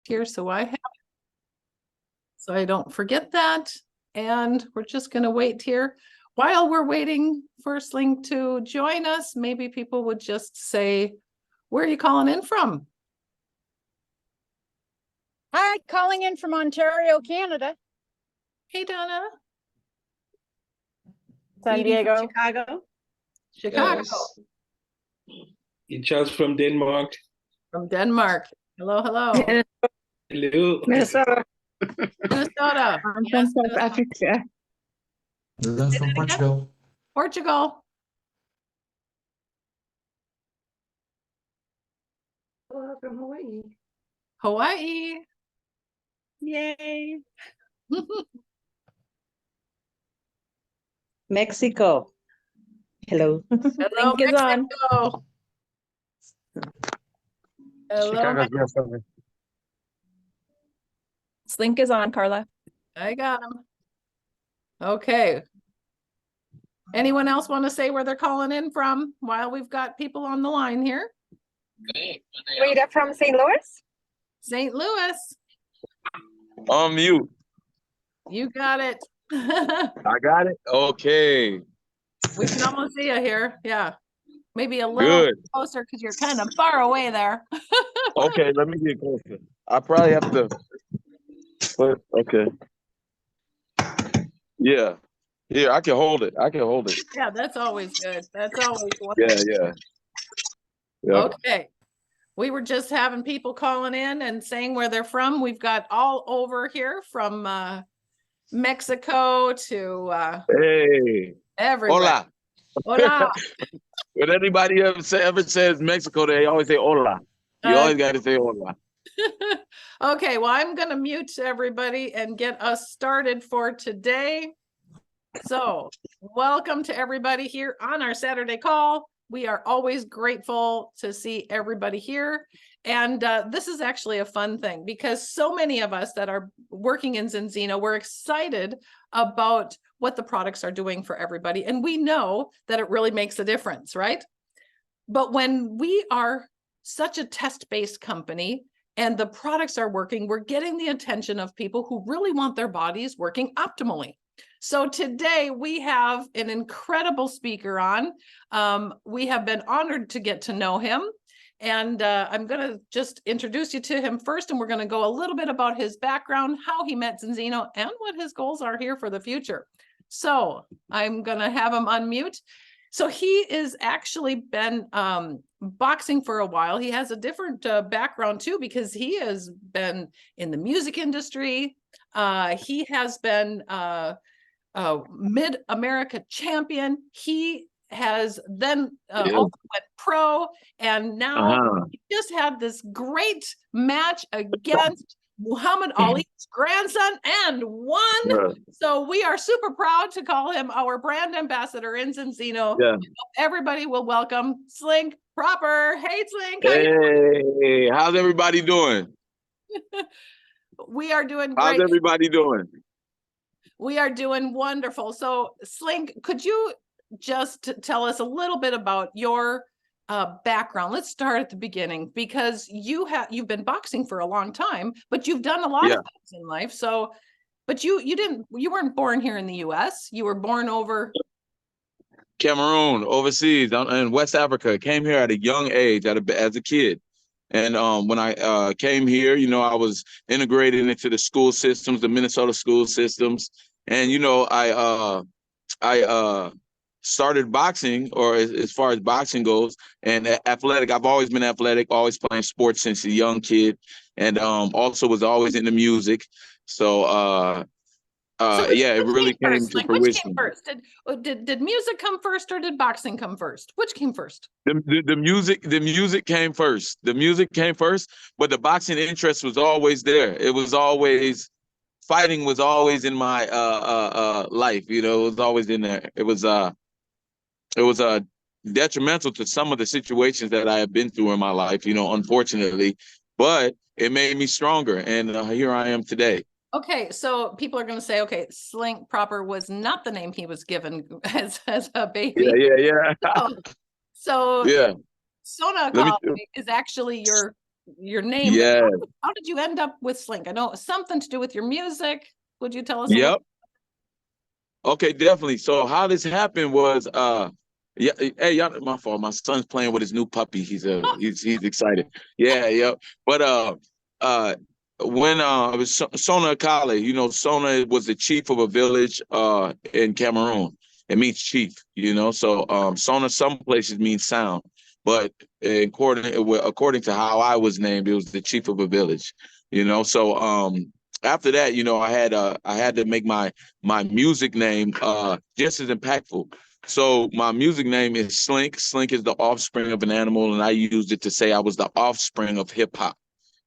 here so I don't forget that. And we're just going to wait here. While we're waiting for Slink to join us, maybe people would just say, where are you calling in from? Hi, calling in from Ontario, Canada. Hey, Donna. San Diego. Chicago. Chicago. Yes. Just from Denmark. From Denmark. Hello, hello. Hello. Minnesota. Minnesota. I'm from South Africa. Hello from Portugal. Portugal. Hello from Hawaii. Hawaii. Yay. Mexico. Hello. Hello, Slink is on. Mexico. Hello, Chicago's best ever. Slink is on, Carla. I got him. Okay. Anyone else want to say where they're calling in from while we've got people on the line here? Rita from St. Louis. St. Louis. On mute. You got it. We I got it. Okay. can almost see you here. Yeah. Maybe a little Good. closer because you're kind of far away there. Okay, let me get closer. I probably have to. But okay. Yeah. Here, I can hold it. I can hold it. Yeah, that's always good. That's always Yeah, wonderful. yeah. Yeah. Okay. We were just having people calling in and saying where they're from. We've got all over here from Mexico to Hey. everywhere. Hola. Hola. When anybody ever says Mexico, they always say hola. You always got to say hola. Okay, well, I'm going to mute everybody and get us started for today. So, welcome to everybody here on our Saturday call. We are always grateful to see everybody here. And this is actually a fun thing because so many of us that are working in Zinzino, we're excited about what the products are doing for everybody. And we know that it really makes a difference, right? But when we are such a test-based company and the products are working, we're getting the attention of people who really want their bodies working optimally. So today we have an incredible speaker on. We have been honored to get to know him. And I'm going to just introduce you to him first, and we're going to go a little bit about his background, how he met Zinzino, and what his goals are here for the future. So I'm going to have him unmute. So he has actually been boxing for a while. He has a different background too, because he has been in the music industry. He has been Mid-America champion. He has then also went pro, and now he just had this great match against Muhammad Ali's grandson and won. So we are super proud to call him our brand ambassador in Zinzino. Everybody will welcome Slink Proper. Hey, Slink. Hey, how's everybody doing? We are doing great. How's everybody doing? We are doing wonderful. So Slink, could you just tell us a little bit about your background? Let's start at the beginning, because you've been boxing for a long time, but you've done a lot of things in life. So, but you weren't born here in the US. You were born over Cameroon, overseas, in West Africa. Came here at a young age, as a kid. And when I came here, you know, I was integrated into the school systems, the Minnesota school systems. And, you know, I started boxing, or as far as boxing goes, and athletic. I've always been athletic, always playing sports since a young kid, and also was always into music. So, yeah, it really came to fruition. Which came first? Did music come first, or did boxing come first? Which came first? The music came first. The music came first, but the boxing interest was always there. It was always, fighting was always in my life. You know, it was always in there. It was detrimental to some of the situations that I have been through in my life, you know, unfortunately, but it made me stronger, and here I am today. Okay, so people are going to say, okay, Slink Proper was not the name he was given as a baby. Yeah. So yeah, Sona Akale is actually your name. Yeah. How did you end up with Slink? I know it was something to do with your music. Would you tell us? Yep. Okay, definitely. So how this happened was, yeah, hey, y'all, my fault. My son's playing with his new puppy. He's excited. Yeah, yeah. But when it was Sona Akale, you know, Sona was the chief of a village in Cameroon. It means chief, you know. So Sona some places means sound, but according to how I was named, it was the chief of a village, you know. So after that, you know, I had to make my music name just as impactful. So my music name is Slink. Slink is the offspring of an animal, and I used it to say I was the offspring of hip hop.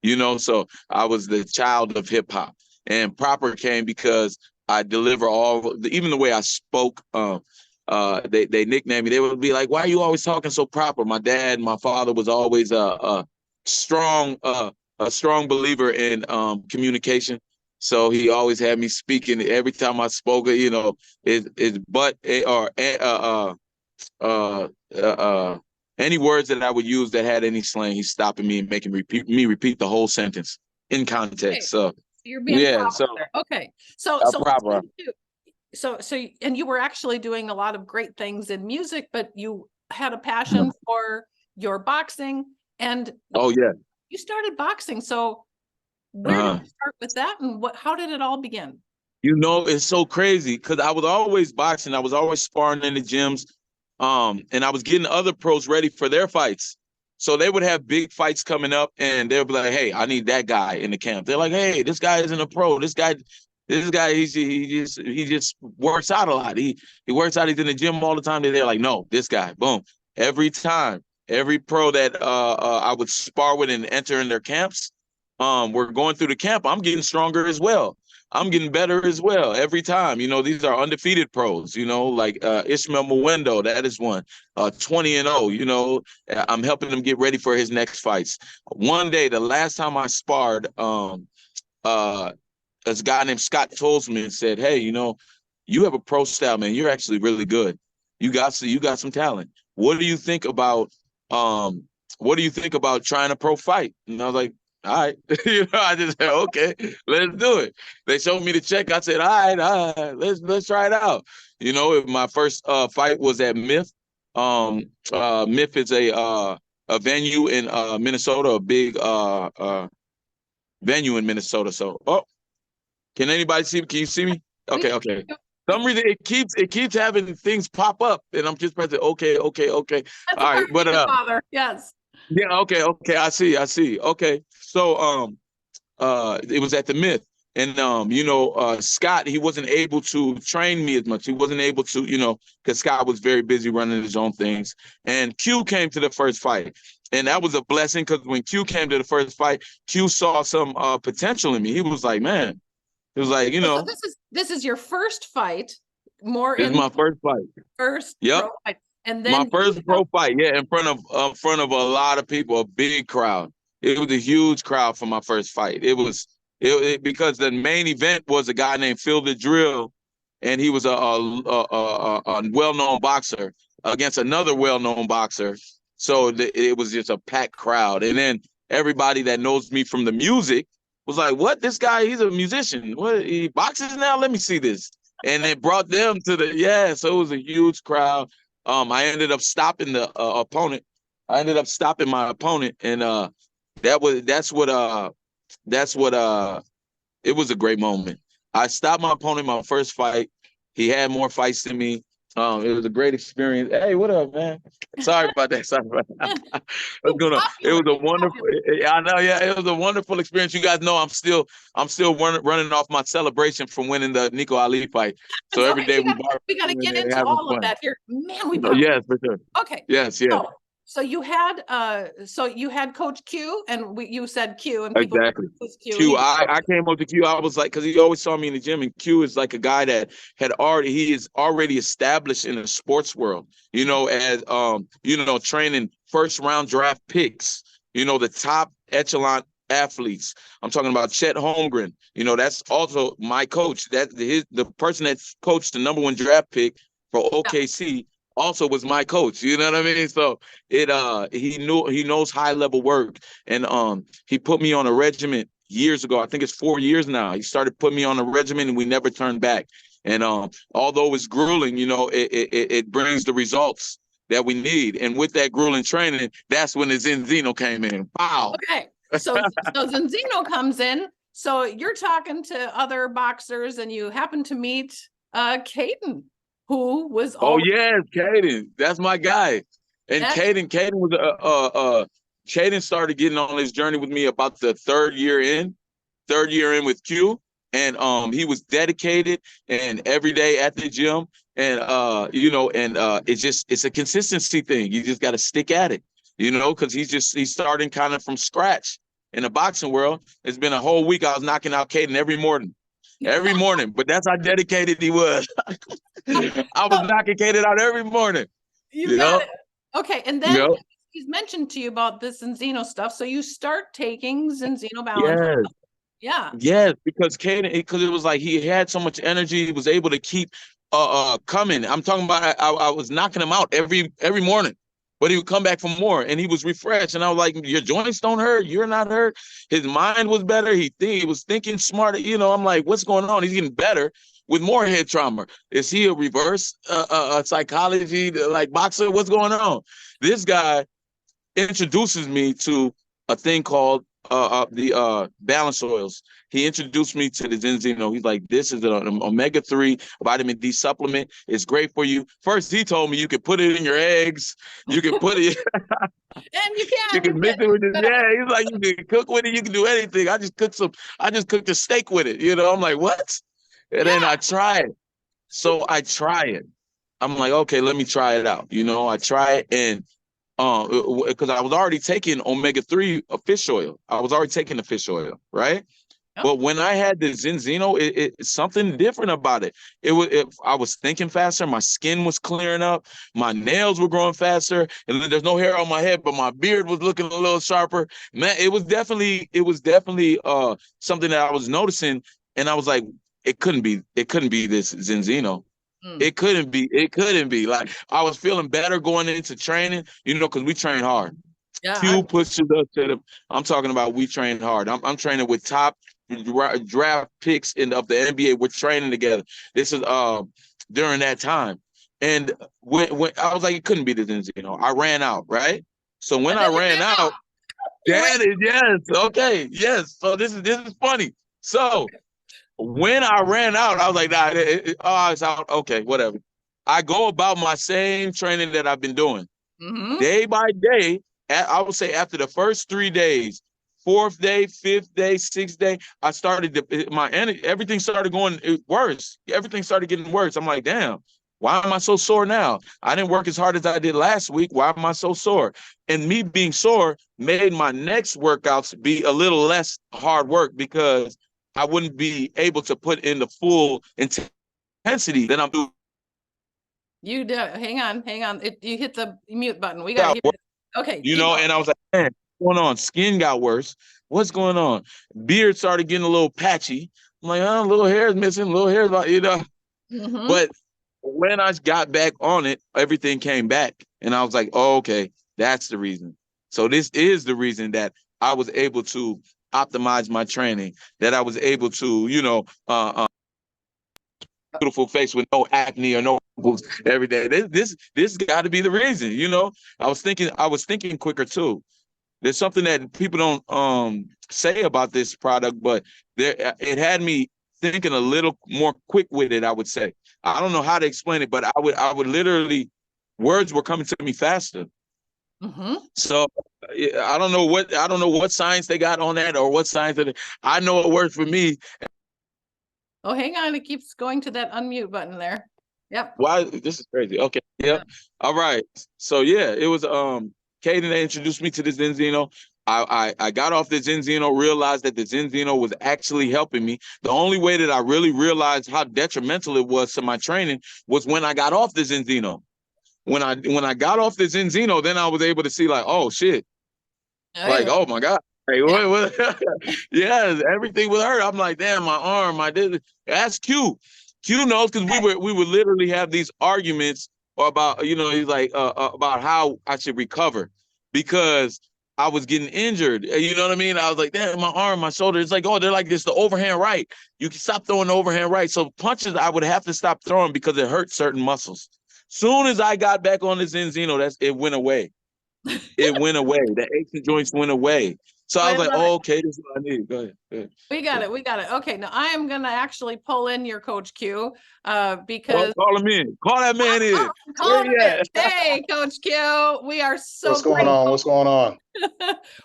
You know, so I was the child of hip hop. And proper came because I deliver even the way I spoke. They nicknamed me. They would be like, "Why are you always talking so proper?" My dad, my father was always strong a strong believer in communication. So he always had me speaking. Every time I spoke, you know, is but or any words that I would use that had any slang, he's stopping me and making repeat the whole sentence in context. So you're being yeah, proper so there. Okay. So proper. and you were actually doing a lot of great things in music, but you had a passion for your boxing, and Oh yeah. you started boxing. So where did you start with that, and how did it all begin? You know, it's so crazy because I was always boxing. I was always sparring in the gyms. And I was getting other pros ready for their fights. So they would have big fights coming up and they'll be like, "Hey, I need that guy in the camp." They're like, "Hey, this guy isn't a pro. This guy, he just works out a lot. He works out, he's in the gym all the time." They're like, "No, this guy." Boom. Every time, every pro that I would spar with and enter in their camps, we're going through the camp, I'm getting stronger as well. I'm getting better as well every time. You know, these are undefeated pros, you know, like Ishmael Mwendo, that is one, 20-0, you know, I'm helping him get ready for his next fights. One day, the last time I sparred, this guy named Scott Tolzman said, "Hey, you know, you have a pro style, man. You're actually really good. You got some talent. What do you think about trying a pro fight?" And I was like, "All right." You know, I just said, "Okay, let's do it." They showed me the check. I said, all right, let's try it out. You know, my first fight was at Myth. Myth is a venue in Minnesota, a big venue in Minnesota. So, can anybody see me? Can you see me? Okay, okay. Some reason it keeps having things pop up, and I'm just pressing okay. All right, but Father, yes. yeah, okay. I see. Okay, so it was at the Myth, and you know, Scott, he wasn't able to train me as much. He wasn't able to, you know, because Scott was very busy running his own things. And Q came to the first fight, and that was a blessing because when Q came to the first fight, Q saw some potential in me. He was like, man, it was like, you know, So this is your first fight, more this is in my first fight. first Yep. pro fight. And then My first pro fight, yeah, in front of a lot of people, a big crowd. It was a huge crowd for my first fight. It was because the main event was a guy named Phil the Drill, and he was a well-known boxer against another well-known boxer. So it was just a packed crowd, and then everybody that knows me from the music was like, "What? This guy? He's a musician. What? He boxes now? Let me see this." And it brought them to so it was a huge crowd. I ended up stopping the opponent. I ended up stopping my opponent, and that's what it was a great moment. I stopped my opponent my first fight. He had more fights than me. It was a great experience. Hey, what up, man? Sorry about that. What's going on? It was a wonderful. I know, yeah, it was a wonderful experience. You guys know I'm still running off my celebration from winning the Nico Ali fight. So every day we got to get into all of that here, man. Yes, for sure. Okay. Yes. So you had Coach Q, and you said Q, and people Exactly. Q. I came up to Q. I was like, because he always saw me in the gym, and Q is like a guy that he is already established in the sports world. You know, as you know, training first round draft picks. You know, the top echelon athletes. I'm talking about Chet Holmgren. You know, that's also my coach. The person that coached the #1 draft pick for OKC. also was my coach. You know what I mean? So he knows high level work, and he put me on a regimen years ago. I think it's 4 years now. He started putting me on a regimen, and we never turned back. And although it's grueling, it brings the results that we need. And with that grueling training, that's when the Zenzino came in. Wow. Okay, so Zenzino comes in. So you're talking to other boxers, and you happen to meet Caden, who was Oh yes, Caden. That's my guy. And That's- Caden was Caden started getting on this journey with me about the third year in with Q. And he was dedicated and every day at the gym. And it's a consistency thing. You just gotta stick at it, because he's starting kind of from scratch in the boxing world. It's been a whole week. I was knocking out Caden every morning. But that's how dedicated he was. I was knocking Caden out every morning. You got it. Okay, and then Yep. he's mentioned to you about this Zenzino stuff, so you start taking Zenzino balance. Yes. Yeah. Yes, because because it was like he had so much energy, he was able to keep coming. I'm talking about I was knocking him out every morning, but he would come back for more, and he was refreshed. And I was like, your joints don't hurt, you're not hurt. His mind was better. He was thinking smarter. I'm like, what's going on? He's getting better with more head trauma. Is he a reverse psychology like boxer? What's going on? This guy introduces me to a thing called the balance oils. He introduced me to the Zenzino. He's like, this is an omega-3 vitamin D supplement. It's great for you. First, he told me you could put it in your eggs. You can put it. And you You can can mix it with it. Yeah, he's like, you can cook with it. You can do anything. I just cooked a steak with it. I'm like, what? And then I try it. So I try it. I'm like, okay, let me try it out. I try it, and because I was already taking omega-3 fish oil. I was already taking the fish oil, right? Yep. But when I had the Zenzino, it's something different about it. I was thinking faster. My skin was clearing up. My nails were growing faster. And there's no hair on my head, but my beard was looking a little sharper. Man, it was definitely something that I was noticing. And I was like, it couldn't be this Zenzino. It couldn't be. Like, I was feeling better going into training, because we train hard. Yeah, Q pushes us to the. I'm talking about we train hard. I'm training with top draft picks of the NBA. We're training together. This is during that time, and when I was like, it couldn't be the Zenzino. I ran out, right? So when I ran out, yes, okay, yes. So this is funny. So when I ran out, I was like, nah, it's out. Okay, whatever. I go about my same training that I've been doing. Day by day. I would say after the first 3 days, 4th day, 5th day, 6th day, I started everything started going worse. Everything started getting worse. I'm like, damn, why am I so sore now? I didn't work as hard as I did last week. Why am I so sore? And me being sore made my next workouts be a little less hard work because I wouldn't be able to put in the full intensity that I'm doing. You do. Hang on. You hit the mute button. We got to hear it. Okay. And I was like, man, what's going on? Skin got worse. What's going on? Beard started getting a little patchy. I'm like, oh, little hair is missing, little hair, But when I got back on it, everything came back. And I was like, oh, okay, that's the reason. So this is the reason that I was able to optimize my training, that I was able to, beautiful face with no acne or no pimples every day. This got to be the reason, I was thinking quicker too. There's something that people don't say about this product, but it had me thinking a little more quick with it, I would say. I don't know how to explain it, but I would literally, words were coming to me faster. So I don't know what science they got on that or what science I know it worked for me. Oh, hang on. It keeps going to that unmute button there. Yep. Why? This is crazy. Okay. Yep. Yeah. All right. So yeah, it was Caden that introduced me to the Zenzino. I got off the Zenzino, realized that the Zenzino was actually helping me. The only way that I really realized how detrimental it was to my training was when I got off the Zenzino. When I got off the Zenzino, then I was able to see like, oh shit. Like, oh my God. Hey, what? Yeah, everything with her. I'm like, damn, my arm, I did. That's Q. Q knows because we would literally have these arguments or about, he's like, about how I should recover because I was getting injured. You know what I mean? I was like, damn, my arm, my shoulder. It's like, oh, they're like, it's the overhand right. You can stop throwing the overhand right. So punches, I would have to stop throwing because it hurt certain muscles. Soon as I got back on this Enzino, it went away. It went away. The aches and joints went away. So I was like, oh, okay, this is what I need. Go ahead. Go ahead. We got it. We got it. Okay, now I am gonna actually pull in your Coach Q, Well, because call him in. Call that man in. I'm calling him Where in. he at? Hey, Coach Q, we are so What's going grateful. on? What's going on?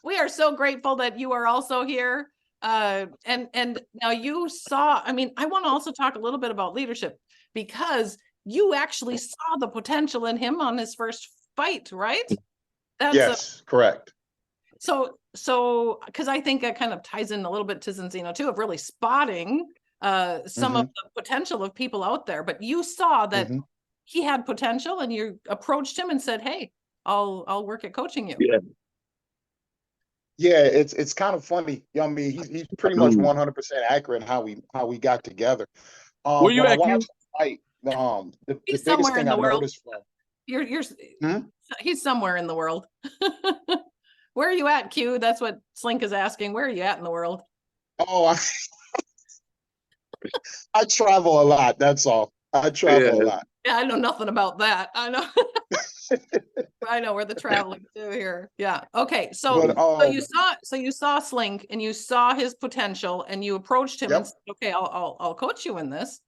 We are so grateful that you are also here. And now you saw, I mean, I want to also talk a little bit about leadership because you actually saw the potential in him on his first fight, right? That's Yes, correct. so because I think that kind of ties in a little bit to Zinzino too, of really spotting some of the potential of people out there. But you saw that he had potential and you approached him and said, hey, I'll work at coaching you. Yeah. Yeah, it's kind of funny. I mean, he's pretty much 100% accurate in how we got together. Where you When I at, Q? watched the fight, the He's biggest somewhere thing in the I world. noticed from You're Hmm? he's somewhere in the world. Where are you at, Q? That's what Slink is asking. Where are you at in the world? oh, I travel a lot. That's all. I travel a lot. Yeah, I know nothing about that. I know. I know we're the traveling too here. Yeah. Okay. So But you saw Slink and you saw his potential and you approached him and Yep. said, okay, I'll coach you in this.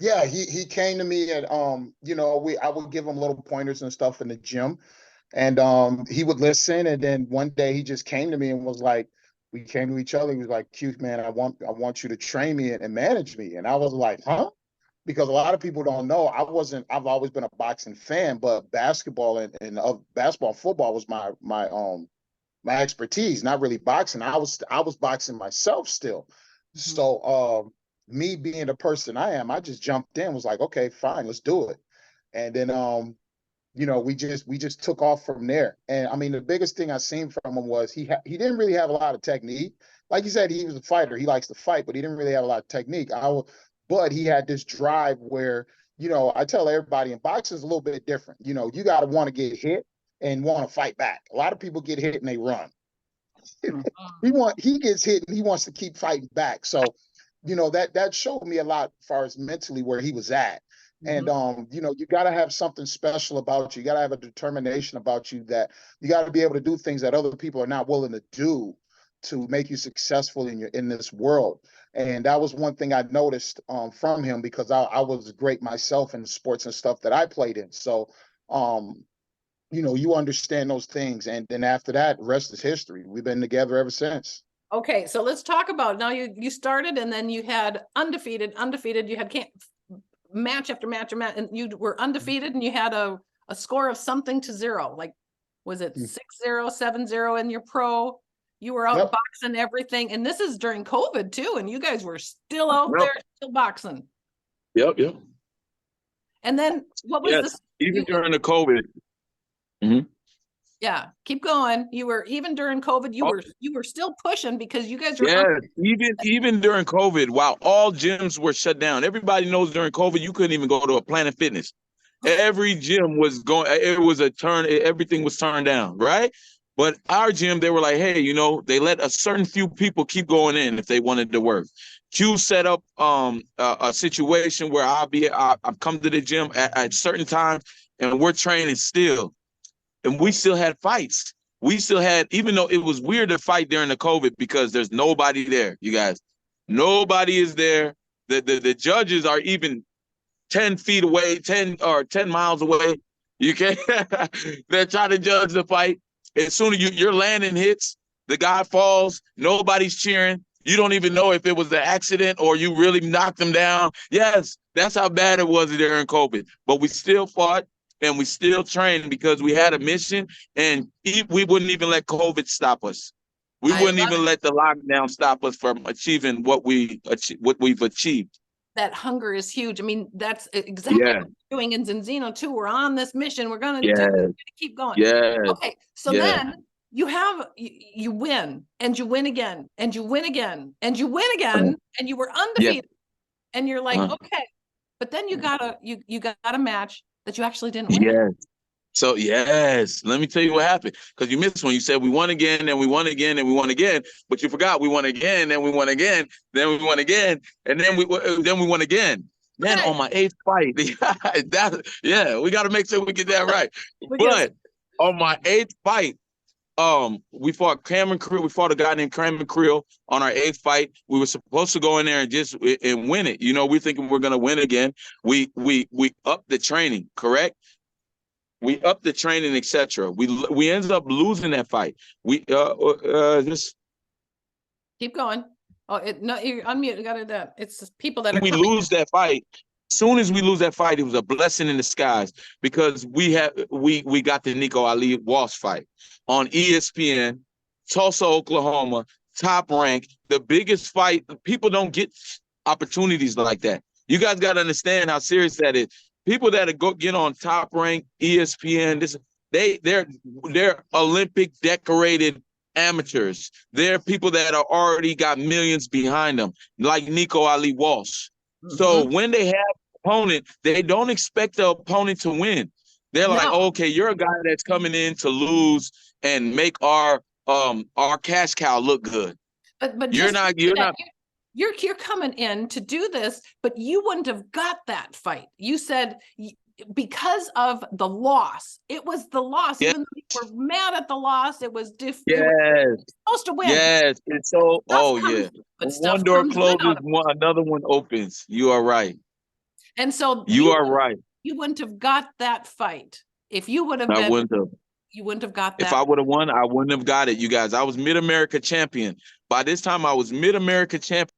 yeah, he came to me and I would give him little pointers and stuff in the gym, and he would listen. And then one day he just came to me and was like, we came to each other. He was like, "Cute man, I want you to train me and manage me." And I was like, "Huh?" Because a lot of people don't know I've always been a boxing fan, but basketball and basketball and football was my expertise, not really boxing. I was boxing myself still. So me being the person I am, I just jumped in, was like, okay, fine, let's do it. And then we just took off from there. And I mean, the biggest thing I seen from him was he didn't really have a lot of technique. Like you said, he was a fighter. He likes to fight, but he didn't really have a lot of technique. But he had this drive where, I tell everybody in boxing is a little bit different. You got to want to get hit and want to fight back. A lot of people get hit and they run. He gets hit and he wants to keep fighting back. So, that showed me a lot as far as mentally where he was at. And you got to have something special about you. You got to have a determination about you, that you got to be able to do things that other people are not willing to do to make you successful in this world. And that was one thing I noticed from him, because I was great myself in sports and stuff that I played in. So you understand those things, and then after that, the rest is history. We've been together ever since. Okay, so let's talk about now. You started and then you had undefeated. You had match after match and you were undefeated and you had a score of something to 0. Like, was it 6-0, 7-0 in your pro? You were out boxing everything, and this is during COVID too, and you guys were still out there, still boxing. Yep. And then what was this? Even during the COVID. Yeah, keep going. You were, even during COVID, you were still pushing because you guys were. Even during COVID, while all gyms were shut down. Everybody knows during COVID you couldn't even go to a Planet Fitness. Every gym was going. It was everything was turned down, right? But our gym, they were like, hey, they let a certain few people keep going in if they wanted to work. Q set up a situation where I've come to the gym at certain times and we're training still. And we still had fights. We still had, even though it was weird to fight during the COVID because there's nobody there, you guys. Nobody is there. The judges are even 10 feet away, 10 miles away. You can't. They're trying to judge the fight. As soon as you're landing hits, the guy falls, nobody's cheering. You don't even know if it was an accident or you really knocked him down. Yes, that's how bad it was during COVID. But we still fought and we still trained because we had a mission, and we wouldn't even let COVID stop us. We wouldn't even let the lockdown stop us from achieving what we've achieved. That hunger is huge. I mean, that's exactly what we're doing in Zinzino too. We're on this mission. We're going to keep going. Okay. So then you win and you win again and you win again and you win again and you were undefeated and you're like, okay, but then you got a match that you actually didn't win? Yes. So yes, let me tell you what happened. Because you missed one. You said we won again, and we won again, and we won again. But you forgot we won again, and we won again, then we won again, and then we won again. Then Right. on my 8th fight, we got to make sure we get that right. Because- But on my 8th fight, we fought Cameron Creel. We fought a guy named Cameron Creel on our 8th fight. We were supposed to go in there and win it. You know, we're thinking we're gonna win again. We upped the training, correct? We upped the training, etc. We ended up losing that fight. We just Keep going. Oh, no, you're unmute. You got it done. It's people that are we coming. lose that fight. As soon as we lose that fight, it was a blessing in disguise because we got the Nico Ali Walsh fight on ESPN, Tulsa, Oklahoma, Top Rank, the biggest fight. People don't get opportunities like that. You guys got to understand how serious that is. People that get on Top Rank, ESPN, they're Olympic decorated amateurs. They're people that are already got millions behind them, like Nico Ali Walsh. So when they have an opponent, they don't expect the opponent to win. They're like, oh, okay, you're a guy that's coming in to lose and make our cash cow look good. But You're not. You're coming in to do this, but you wouldn't have got that fight. You said because of the loss. It was the loss. Yes. Even though you were mad at the loss, it was Yes. supposed to win. Yes. And so, But when stuff one door comes good out closes, of it. another one opens. You are right. And so You are right. You wouldn't have got that fight if you would have I been. wouldn't have. You wouldn't have got that. If I would have won, I wouldn't have got it, you guys. I was Mid-America champion. By this time, I was Mid-America champion.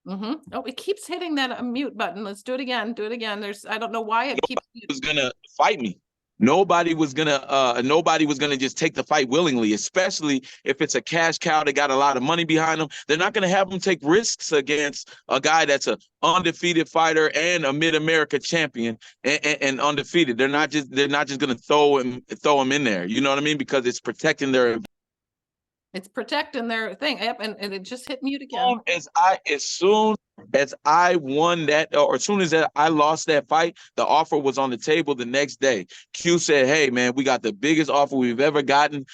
Oh, it keeps hitting that mute button. Let's do it again. Do it again. I don't know why it keeps. Was gonna fight me. Nobody was gonna just take the fight willingly, especially if it's a cash cow that got a lot of money behind them. They're not gonna have them take risks against a guy that's an undefeated fighter and a Mid-America champion and undefeated. They're not just gonna throw him in there. You know what I mean? Because it's protecting their. It's protecting their thing. Yep, and it just hit mute again. As soon as I won that, or as soon as I lost that fight, the offer was on the table the next day. Q said, "Hey, man, we got the biggest offer we've ever gotten.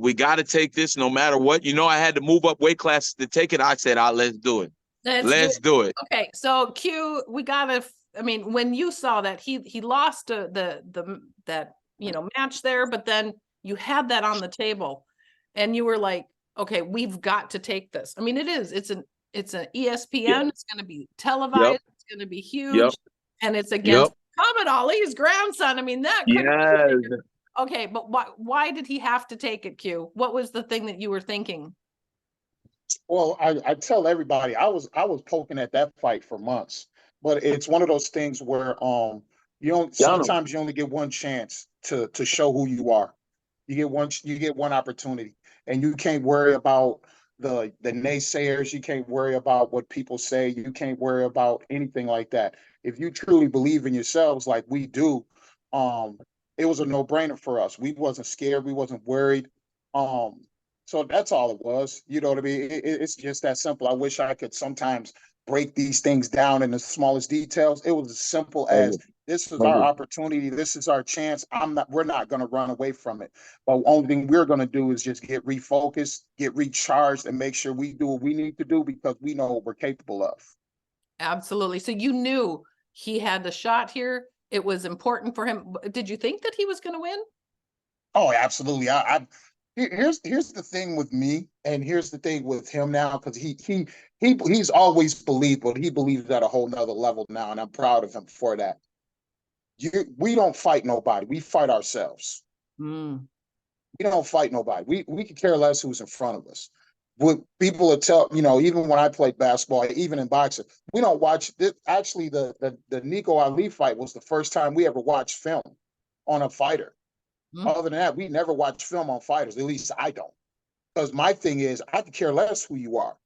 We got to take this no matter what." You know, I had to move up weight classes to take it. I said, let's do it. Let's do it. Okay, so Q, we gotta. I mean, when you saw that he lost the match there, but then you had that on the table. And you were like, okay, we've got to take this. I mean, it's an ESPN. Yep. It's going to be televised. Yep. It's going to be huge. Yep. And it's against Muhammad Ali's grandson. I mean, that could be. Okay, but why did he have to take it, Q? What was the thing that you were thinking? Well, I tell everybody I was poking at that fight for months, but it's one of those things where sometimes you only get one chance to show who you are. You get one opportunity, and you can't worry about the naysayers. You can't worry about what people say. You can't worry about anything like that. If you truly believe in yourselves like we do, it was a no-brainer for us. We wasn't scared. We wasn't worried. So that's all it was. You know what I mean? It's just that simple. I wish I could sometimes break these things down in the smallest details. It was as simple as this is our opportunity. This is our chance. We're not going to run away from it. But the only thing we're going to do is just get refocused, get recharged, and make sure we do what we need to do because we know what we're capable of. Absolutely. So you knew he had the shot here. It was important for him. Did you think that he was going to win? Oh, absolutely. Here's the thing with me, and here's the thing with him now, because he's always believed, but he believes at a whole nother level now, and I'm proud of him for that. We don't fight nobody. We fight ourselves. We don't fight nobody. We could care less who's in front of us. What people will tell, even when I played basketball, even in boxing, we don't watch this. Actually, the Nico Ali fight was the first time we ever watched film on a fighter. Other than that, we never watch film on fighters. At least I don't. Because my thing is, I could care less who you are.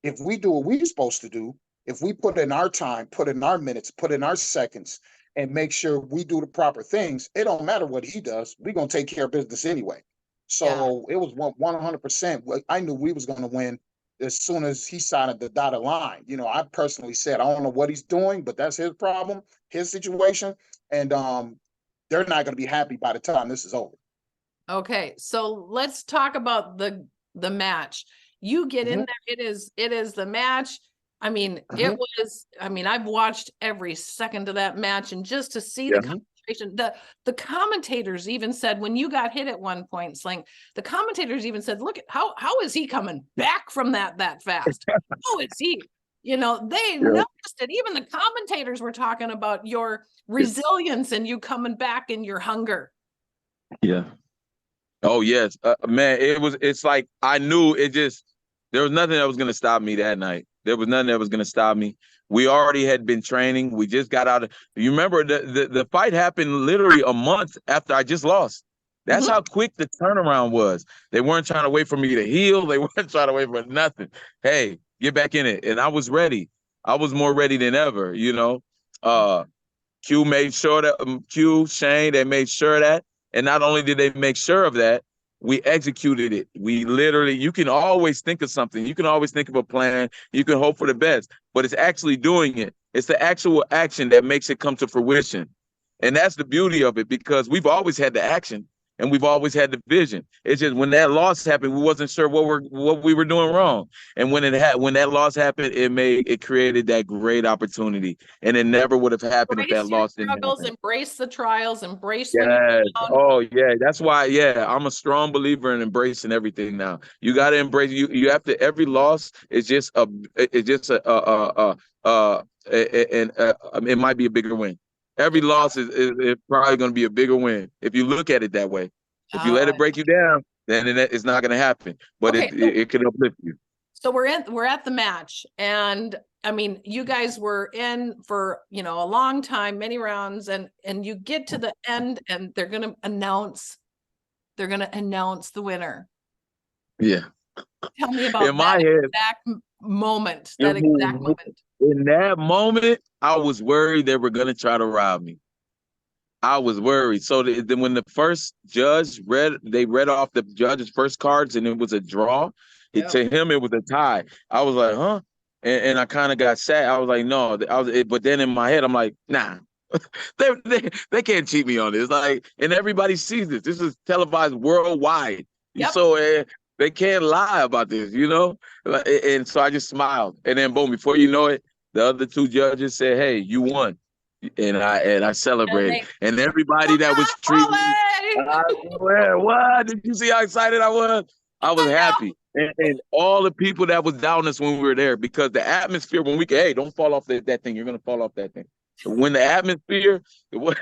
If we do what we're supposed to do, if we put in our time, put in our minutes, put in our seconds, and make sure we do the proper things, it don't matter what he does. We're going to take care of business anyway. So It was 100%. I knew we was going to win as soon as he signed the dotted line. I personally said, I don't know what he's doing, but that's his problem, his situation. and they're not going to be happy by the time this is over. Okay, so let's talk about the match. You get in Mhm. there, it is the match. I mean, it was, I mean, I've watched every second of that match, and just to see the concentration, the commentators even said when you got hit at one point, Slink, the commentators even said, look at how is he coming back from that fast? How is he? You know, they noticed it. Even the commentators were talking about your resilience and you coming back and your hunger. Yeah. Oh yes, man. It's like I knew there was nothing that was gonna stop me that night. There was nothing that was gonna stop me. We already had been training. We just got out of. You remember the fight happened literally a month after I just lost. That's how quick the turnaround was. They weren't trying to wait for me to heal. They weren't trying to wait for nothing. Hey, get back in it, and I was ready. I was more ready than ever. You know, Q made sure that Q Shane they made sure of that. And not only did they make sure of that, we executed it. We literally, you can always think of something. You can always think of a plan. You can hope for the best, but it's actually doing it. It's the actual action that makes it come to fruition. And that's the beauty of it, because we've always had the action and we've always had the vision. It's just when that loss happened, we wasn't sure what we were doing wrong. And when that loss happened, it created that great opportunity. And it never would have happened if that loss didn't happen. Embrace the trials, embrace Yes. when you're down. Oh yeah. That's why. Yeah, I'm a strong believer in embracing everything now. You got to embrace. You have to. Every loss is just it might be a bigger win. Every loss is probably going to be a bigger win if you look at it that way. If you let it break you down, then it's not going to happen. But Okay, it can uplift you. So we're at the match, and I mean, you guys were in for, you know, a long time, many rounds, and you get to the end, and they're gonna announce the winner. Yeah. Tell me about In my head, exact moment. That exact moment. In that moment, I was worried they were gonna try to rob me. I was worried. So then when the first judge read off the judge's first cards and it was a draw, to him it was a tie. I was like, huh? And I kind of got sad. I was like, no. But then in my head, I'm like, nah. they can't cheat me on this. Like, and everybody sees this. This is televised worldwide. So they can't lie about this, you know? And so I just smiled. And then boom, before you know it, the other two judges said, hey, you won. And I celebrated. And everybody that was treating me, what? Did you see how excited I was? I was happy. And all the people that was down us when we were there, because the atmosphere, when hey, don't fall off that thing. You're going to fall off that thing. When the atmosphere,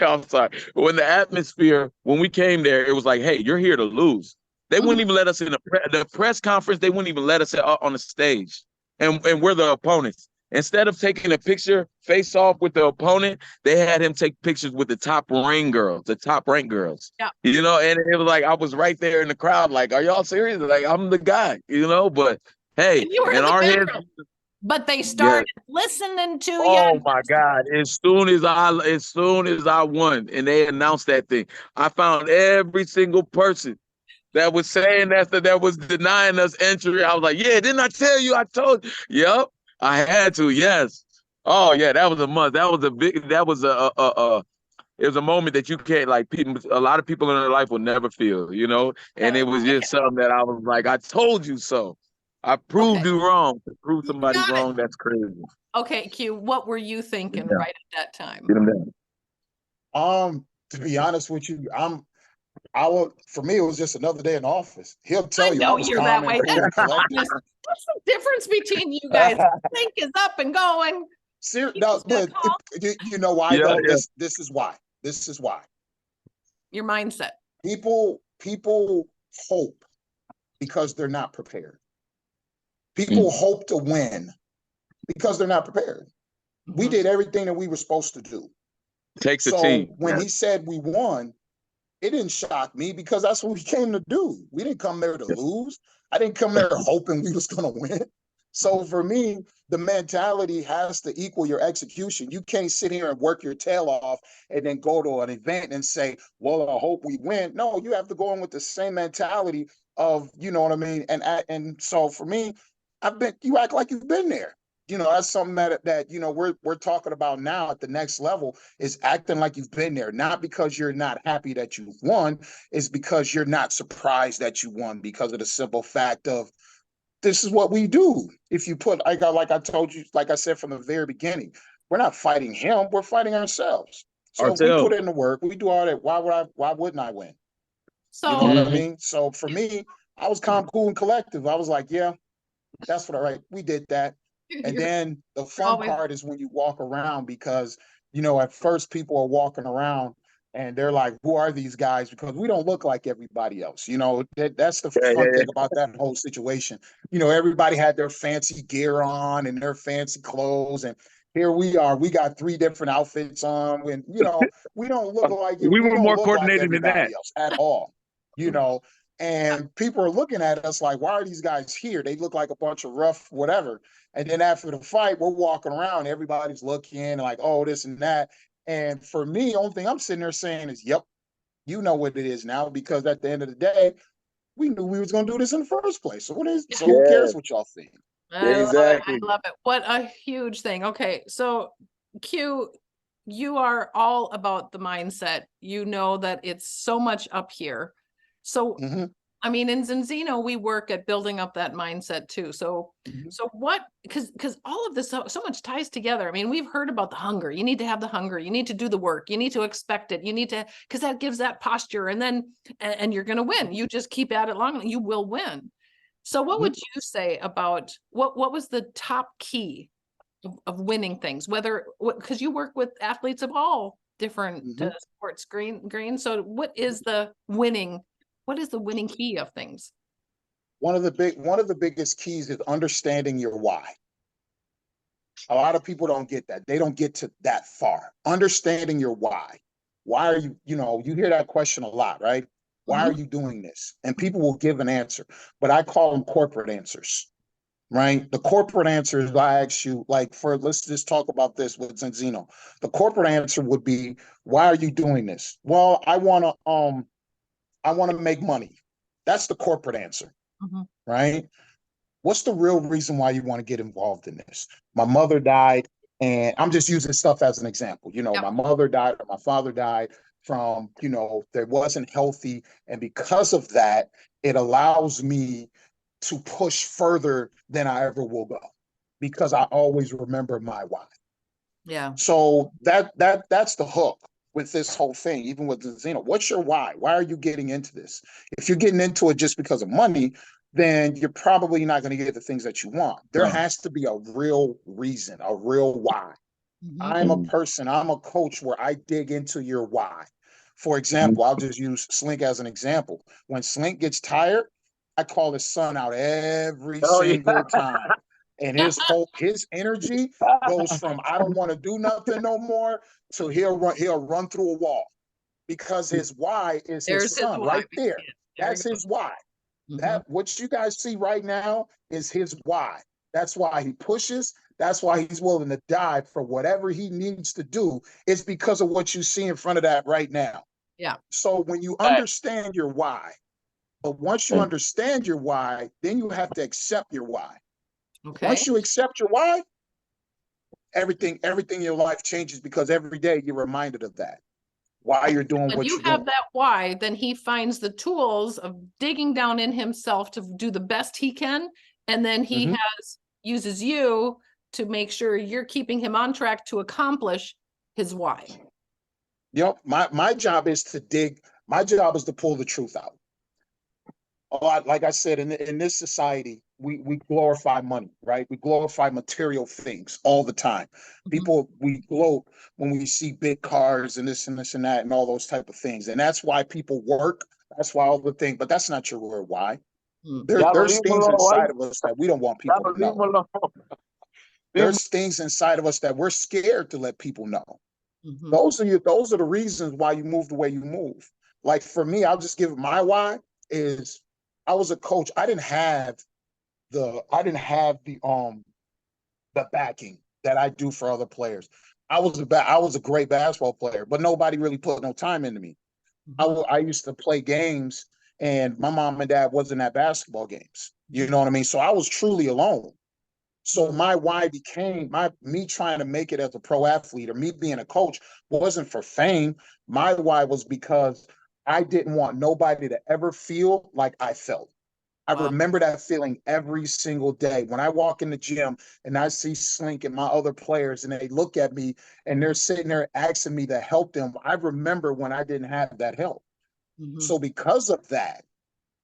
I'm sorry. When the atmosphere, when we came there, it was like, hey, you're here to lose. They wouldn't even let us in the press conference. They wouldn't even let us on the stage. And we're the opponents. Instead of taking a picture face off with the opponent, they had him take pictures with the top ranked girls. Yeah. You know, and it was like I was right there in the crowd, like, are y'all serious? Like, I'm the guy, you know, but hey, in our heads. But they started listening to you. Oh my God. As soon as I won and they announced that thing, I found every single person that was saying that was denying us entry. I was like, yeah, didn't I tell you? I told you. Yep. I had to, yes. Oh yeah, that was a month. That was it was a moment that you can't, like, a lot of people in their life will never feel, you know? And it was just something that I was like, I told you so. I proved you wrong. To prove somebody wrong, that's crazy. Okay, Q, what were you thinking right at that time? Get him down. To be honest with you, for me, it was just another day in office. He'll tell you I was you're calm that way. and cool and collected. That's the difference between you guys. Slink is up and going. No, but you know why though? This is why. This is why. Your mindset. People hope because they're not prepared. People hope to win because they're not prepared. We did everything that we were supposed to do. Takes a team. When he said we won, it didn't shock me because that's what we came to do. We didn't come there to lose. I didn't come there hoping we was going to win. So for me, the mentality has to equal your execution. You can't sit here and work your tail off and then go to an event and say, well, I hope we win. No, you have to go in with the same mentality of, you know what I mean? And so for me, you act like you've been there. that's something that we're talking about now at the next level, is acting like you've been there, not because you're not happy that you've won, is because you're not surprised that you won, because of the simple fact of, this is what we do. If you put, like I told you, like I said from the very beginning, we're not fighting him, we're fighting ourselves. So if we put in the work, we do all that, why wouldn't I win? So You know what I mean? So for me, I was calm, cool, and collective. I was like, yeah, that's what I right. We did that. And you're then the fun always part is when you walk around, because, at first people are walking around and they're like, who are these guys? Because we don't look like everybody else. That's the fun thing about that whole situation. Everybody had their fancy gear on and their fancy clothes. And here we are. We got 3 different outfits on. And, we don't look like We we were don't more look like coordinated than that. everybody else at all. You know, and people are looking at us like, why are these guys here? They look like a bunch of rough whatever. And then after the fight, we're walking around, everybody's looking like, oh, this and that. And for me, the only thing I'm sitting there saying is, yep, you know what it is now, because at the end of the day, we knew we was going to do this in the first place. So who cares what y'all think? I love it. I love it. What a huge thing. Okay, so Q, you are all about the mindset. You know that it's so much up here. So Mhm. I mean, in Zinzino, we work at building up that mindset too. So, Mhm. so what? Because all of this so much ties together. I mean, we've heard about the hunger. You need to have the hunger. You need to do the work. You need to expect it. You need to, because that gives that posture, and then and you're going to win. You just keep at it long, you will win. So, what would you say about what was the top key of winning things? Whether because you work with athletes of all different sports green. So, what is the winning? What is the winning key of things? One of the biggest keys is understanding your why. A lot of people don't get that. They don't get to that far. Understanding your why. Why are you, you hear that question a lot, right? Why are you doing this? And people will give an answer, but I call them corporate answers, right? The corporate answer is, I ask you, like, let's just talk about this with Zinzino. The corporate answer would be, why are you doing this? Well, I want to make money. That's the corporate answer, right? What's the real reason why you want to get involved in this? My mother died, and I'm just using stuff as an example. My mother died, or my father died from, they wasn't healthy. And because of that, it allows me to push further than I ever will go, because I always remember my why. Yeah. So that's the hook with this whole thing, even with Zeno. What's your why? Why are you getting into this? If you're getting into it just because of money, then you're probably not going to get the things that you want. There has to be a real reason, a real why. I'm a person, I'm a coach where I dig into your why. For example, I'll just use Slink as an example. When Slink gets tired, I call his son out every single time. And his energy goes from, I don't want to do nothing no more, to he'll run through a wall, because his why is his son right there. That's his why. That what you guys see right now is his why. That's why he pushes. That's why he's willing to die for whatever he needs to do. It's because of what you see in front of that right now. Yeah. So when you understand your why, but once you understand your why, then you have to accept your why. Okay. Once you accept your why, everything in your life changes, because every day you're reminded of that. Why you're doing When what you you're have doing. that why, then he finds the tools of digging down in himself to do the best he can. And then he uses you to make sure you're keeping him on track to accomplish his why. Yep. My job is to dig. My job is to pull the truth out. A lot, like I said, in this society, we glorify money, right? We glorify material things all the time. People, we gloat when we see big cars and this and this and that and all those type of things. And that's why people work. That's why all the things, but that's not your real why. There's things inside of us that we don't want people to know. There's things inside of us that we're scared to let people know. Those are the reasons why you move the way you move. Like for me, I'll just give my why is, I was a coach. I didn't have the backing that I do for other players. I was a great basketball player, but nobody really put no time into me. I used to play games, and my mom and dad wasn't at basketball games. You know what I mean? So I was truly alone. So my why became me trying to make it as a pro athlete or me being a coach wasn't for fame. My why was because I didn't want nobody to ever feel like I felt. I Wow. remember that feeling every single day. When I walk in the gym and I see Slink and my other players and they look at me and they're sitting there asking me to help them, I remember when I didn't have that help. Mhm. So because of that,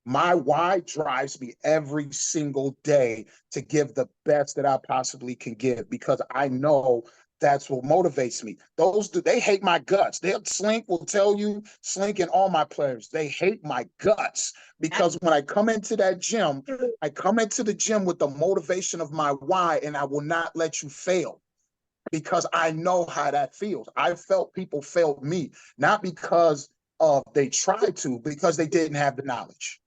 my why drives me every single day to give the best that I possibly can give because I know that's what motivates me. They hate my guts. Slink will tell you, Slink and all my players, they hate my guts because when I come into that gym, I come into the gym with the motivation of my why, and I will not let you fail because I know how that feels. I felt people failed me, not because they tried to, because they didn't have the knowledge.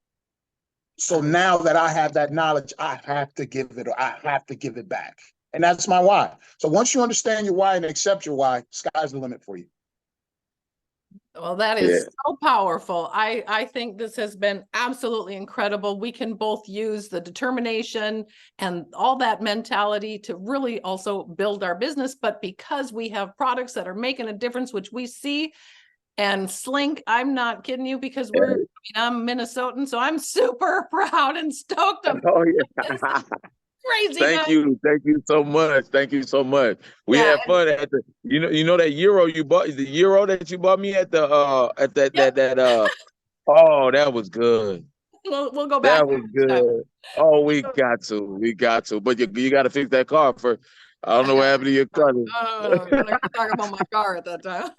So now that I have that knowledge, I have to give it back. And that's my why. So once you understand your why and accept your why, sky's the limit for you. Well, that is so powerful. I think this has been absolutely incredible. We can both use the determination and all that mentality to really also build our business. But because we have products that are making a difference, which we see, and Slink, I'm not kidding you because I'm Minnesotan, so I'm super proud and stoked of Oh yeah. crazy. Thank you so much. Thank you so much. We Yeah. had fun at the, you know that euro you bought, the euro that you bought me at the oh, that was good. We'll go back. That was good. Oh, we got to. But you got to fix that car first. I don't know what happened to your car. Oh, I'm gonna talk about my car at that time.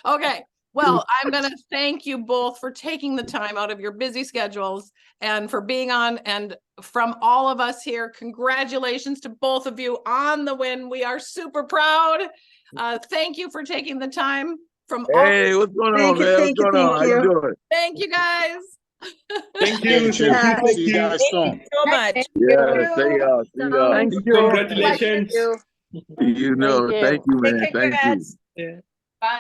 Okay. Well, I'm going to thank you both for taking the time out of your busy schedules and for being on. And from all of us here, congratulations to both of you on the win. We are super proud. Thank you for taking the time from Hey, what's going on, man? What's going on? How you doing? Thank you guys. Thank you. Jim. Thank you. See you guys soon. So much. Yeah, see y'all. See y'all. Thank you. Congratulations. You know, thank you, man. Thank you. Congrats. Yeah.